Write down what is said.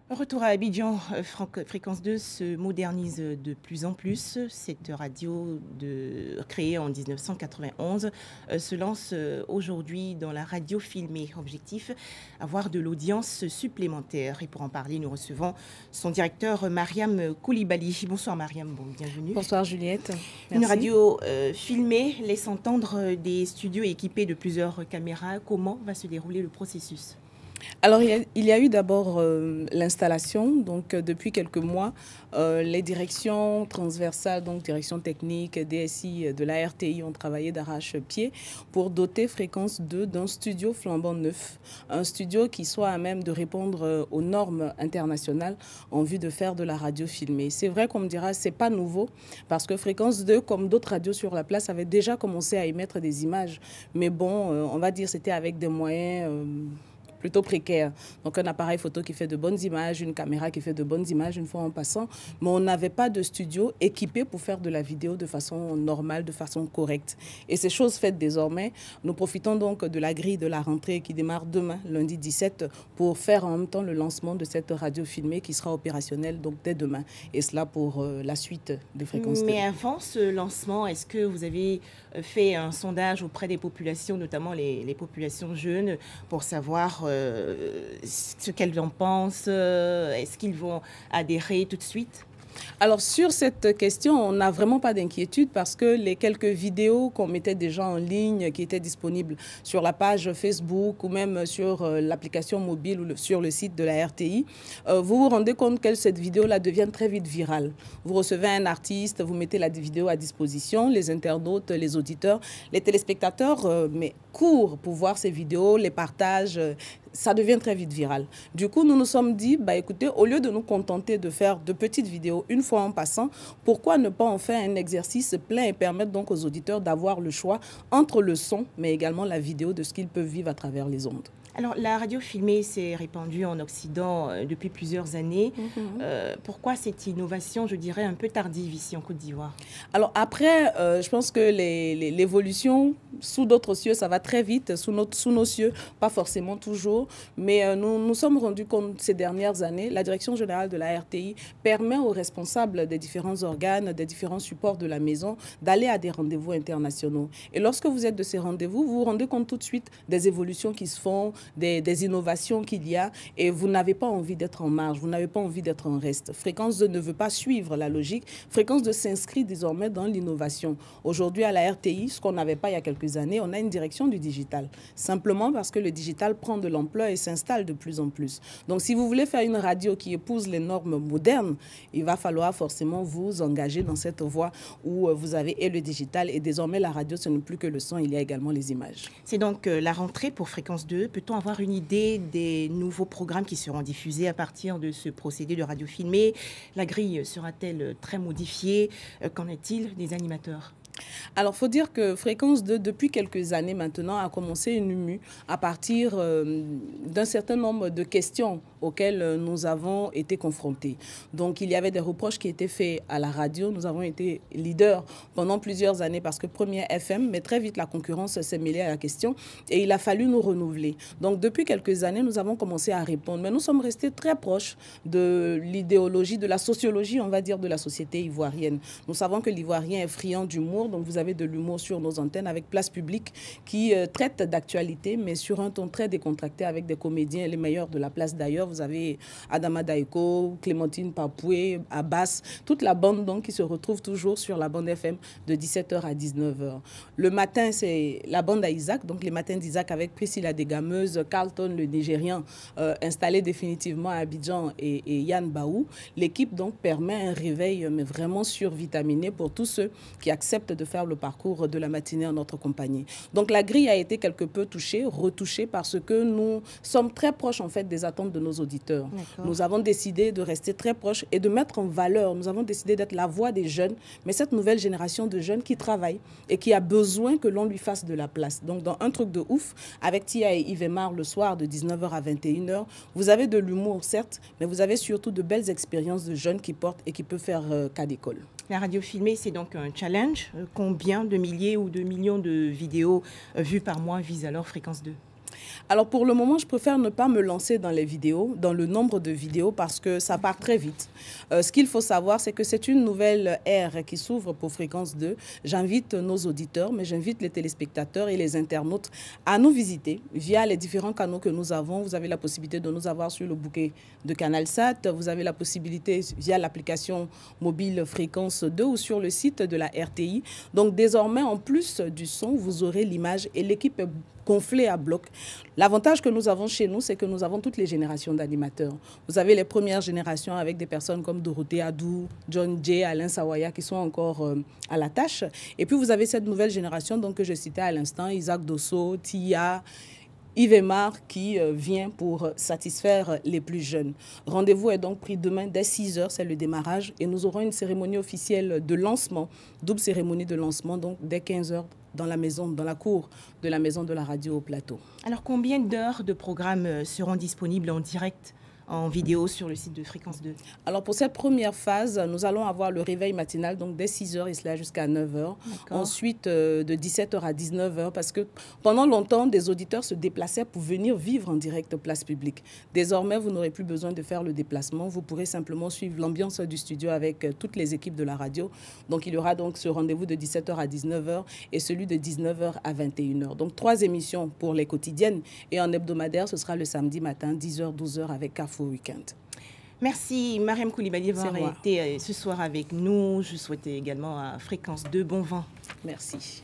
Retour à Abidjan, Fréquence 2 se modernise de plus en plus. Cette radio créée en 1991 se lance aujourd'hui dans la radio filmée. Objectif, avoir de l'audience supplémentaire. Et pour en parler, nous recevons son directeur Mariam Koulibaly. Bonsoir Mariam, bienvenue. Bonsoir Juliette. Merci. Une radio filmée laisse entendre des studios équipés de plusieurs caméras. Comment va se dérouler le processus ? Alors, il y a eu d'abord l'installation. Donc, depuis quelques mois, les directions transversales, donc direction technique, DSI de la RTI, ont travaillé d'arrache-pied pour doter Fréquence 2 d'un studio flambant neuf. Un studio qui soit à même de répondre aux normes internationales en vue de faire de la radio filmée. C'est vrai qu'on me dira, c'est pas nouveau, parce que Fréquence 2, comme d'autres radios sur la place, avait déjà commencé à émettre des images. Mais bon, on va dire c'était avec des moyens plutôt précaire. Donc un appareil photo qui fait de bonnes images, une caméra qui fait de bonnes images une fois en passant, mais on n'avait pas de studio équipé pour faire de la vidéo de façon normale, de façon correcte. Et ces choses faites désormais, nous profitons donc de la grille de la rentrée qui démarre demain, lundi 17, pour faire en même temps le lancement de cette radio filmée qui sera opérationnelle donc dès demain. Et cela pour la suite de Fréquence 2. Mais avant ce lancement, est-ce que vous avez fait un sondage auprès des populations, notamment les populations jeunes, pour savoir ce qu'elles en pensent? Est-ce qu'ils vont adhérer tout de suite? Alors sur cette question, on n'a vraiment pas d'inquiétude parce que les quelques vidéos qu'on mettait déjà en ligne, qui étaient disponibles sur la page Facebook ou même sur l'application mobile ou sur le site de la RTI, vous vous rendez compte que cette vidéo-là devient très vite virale. Vous recevez un artiste, vous mettez la vidéo à disposition, les internautes, les auditeurs, les téléspectateurs mais courent pour voir ces vidéos, les partagent. Ça devient très vite viral. Du coup, nous nous sommes dit, écoutez, au lieu de nous contenter de faire de petites vidéos une fois en passant, pourquoi ne pas en faire un exercice plein et permettre donc aux auditeurs d'avoir le choix entre le son, mais également la vidéo de ce qu'ils peuvent vivre à travers les ondes. Alors, la radio filmée s'est répandue en Occident depuis plusieurs années. Pourquoi cette innovation, je dirais, un peu tardive ici en Côte d'Ivoire? Alors après, je pense que l'évolution, sous d'autres cieux, ça va très vite, sous nos cieux, pas forcément toujours. Mais nous nous sommes rendus compte ces dernières années, la direction générale de la RTI permet aux responsables des différents organes, des différents supports de la maison, d'aller à des rendez-vous internationaux. Et lorsque vous êtes de ces rendez-vous, vous vous rendez compte tout de suite des évolutions qui se font, des innovations qu'il y a, et vous n'avez pas envie d'être en marge, vous n'avez pas envie d'être en reste. Fréquence 2 ne veut pas suivre la logique. Fréquence 2 s'inscrit désormais dans l'innovation. Aujourd'hui, à la RTI, ce qu'on n'avait pas il y a quelques années, on a une direction du digital. Simplement parce que le digital prend de l'ampleur et s'installe de plus en plus. Donc, si vous voulez faire une radio qui épouse les normes modernes, il va falloir forcément vous engager dans cette voie où vous avez et le digital, et désormais la radio, ce n'est plus que le son, il y a également les images. C'est donc la rentrée pour Fréquence 2. Peut-on avoir une idée des nouveaux programmes qui seront diffusés à partir de ce procédé de radio filmée? La grille sera-t-elle très modifiée? Qu'en est-il des animateurs? Alors, il faut dire que Fréquence 2, depuis quelques années maintenant, a commencé une mue à partir d'un certain nombre de questions auxquelles nous avons été confrontés. Donc, il y avait des reproches qui étaient faits à la radio. Nous avons été leaders pendant plusieurs années parce que Première FM, mais très vite, la concurrence s'est mêlée à la question et il a fallu nous renouveler. Donc, depuis quelques années, nous avons commencé à répondre, mais nous sommes restés très proches de l'idéologie, de la sociologie, on va dire, de la société ivoirienne. Nous savons que l'Ivoirien est friand d'humour. Donc, vous avez de l'humour sur nos antennes avec Place Publique qui traite d'actualité, mais sur un ton très décontracté avec des comédiens, les meilleurs de la place d'ailleurs. Vous avez Adama Daïko, Clémentine Papoué, Abbas, toute la bande donc qui se retrouve toujours sur la bande FM de 17h à 19h. Le matin, c'est la bande à Isaac, donc les matins d'Isaac avec Priscilla Desgameuses, Carlton, le Nigérian, installé définitivement à Abidjan et Yann Baou. L'équipe donc permet un réveil mais vraiment survitaminé pour tous ceux qui acceptent de faire le parcours de la matinée en notre compagnie. Donc la grille a été quelque peu touchée, retouchée parce que nous sommes très proches en fait des attentes de nos auditeurs. Nous avons décidé de rester très proches et de mettre en valeur. Nous avons décidé d'être la voix des jeunes, mais cette nouvelle génération de jeunes qui travaillent et qui a besoin que l'on lui fasse de la place. Donc dans Un truc de ouf, avec Tia et Yves Mar le soir de 19h à 21h, vous avez de l'humour certes, mais vous avez surtout de belles expériences de jeunes qui portent et qui peuvent faire cas d'école. La radio filmée, c'est donc un challenge. Combien de milliers ou de millions de vidéos vues par mois vise alors Fréquence 2? Alors pour le moment, je préfère ne pas me lancer dans les vidéos, dans le nombre de vidéos, parce que ça part très vite. Ce qu'il faut savoir, c'est que c'est une nouvelle ère qui s'ouvre pour Fréquence 2. J'invite nos auditeurs, mais j'invite les téléspectateurs et les internautes à nous visiter via les différents canaux que nous avons. Vous avez la possibilité de nous avoir sur le bouquet de CanalSat. Vous avez la possibilité via l'application mobile Fréquence 2 ou sur le site de la RTI. Donc désormais, en plus du son, vous aurez l'image et l'équipe est gonflée à bloc. L'avantage que nous avons chez nous, c'est que nous avons toutes les générations d'animateurs. Vous avez les premières générations avec des personnes comme Dorothée Adou, John Jay, Alain Sawaya qui sont encore à la tâche. Et puis vous avez cette nouvelle génération donc, que je citais à l'instant, Isaac Dosso, Tia, Yves Aymar qui vient pour satisfaire les plus jeunes. Rendez-vous est donc pris demain dès 6h, c'est le démarrage. Et nous aurons une cérémonie officielle de lancement, double cérémonie de lancement, donc dès 15h dans la maison, dans la cour de la maison de la radio au plateau. Alors combien d'heures de programmes seront disponibles en direct, en vidéo sur le site de Fréquence 2? Alors pour cette première phase, nous allons avoir le réveil matinal, donc dès 6h et cela jusqu'à 9h. Ensuite, de 17h à 19h, parce que pendant longtemps, des auditeurs se déplaçaient pour venir vivre en direct place publique. Désormais, vous n'aurez plus besoin de faire le déplacement. Vous pourrez simplement suivre l'ambiance du studio avec toutes les équipes de la radio. Donc il y aura donc ce rendez-vous de 17h à 19h et celui de 19h à 21h. Donc 3 émissions pour les quotidiennes et en hebdomadaire, ce sera le samedi matin, 10h, 12h avec Carrefour Week-end. Merci Mariam Koulibaly d'avoir été ce soir avec nous. Je souhaite également à Fréquence 2 bon vent. Merci.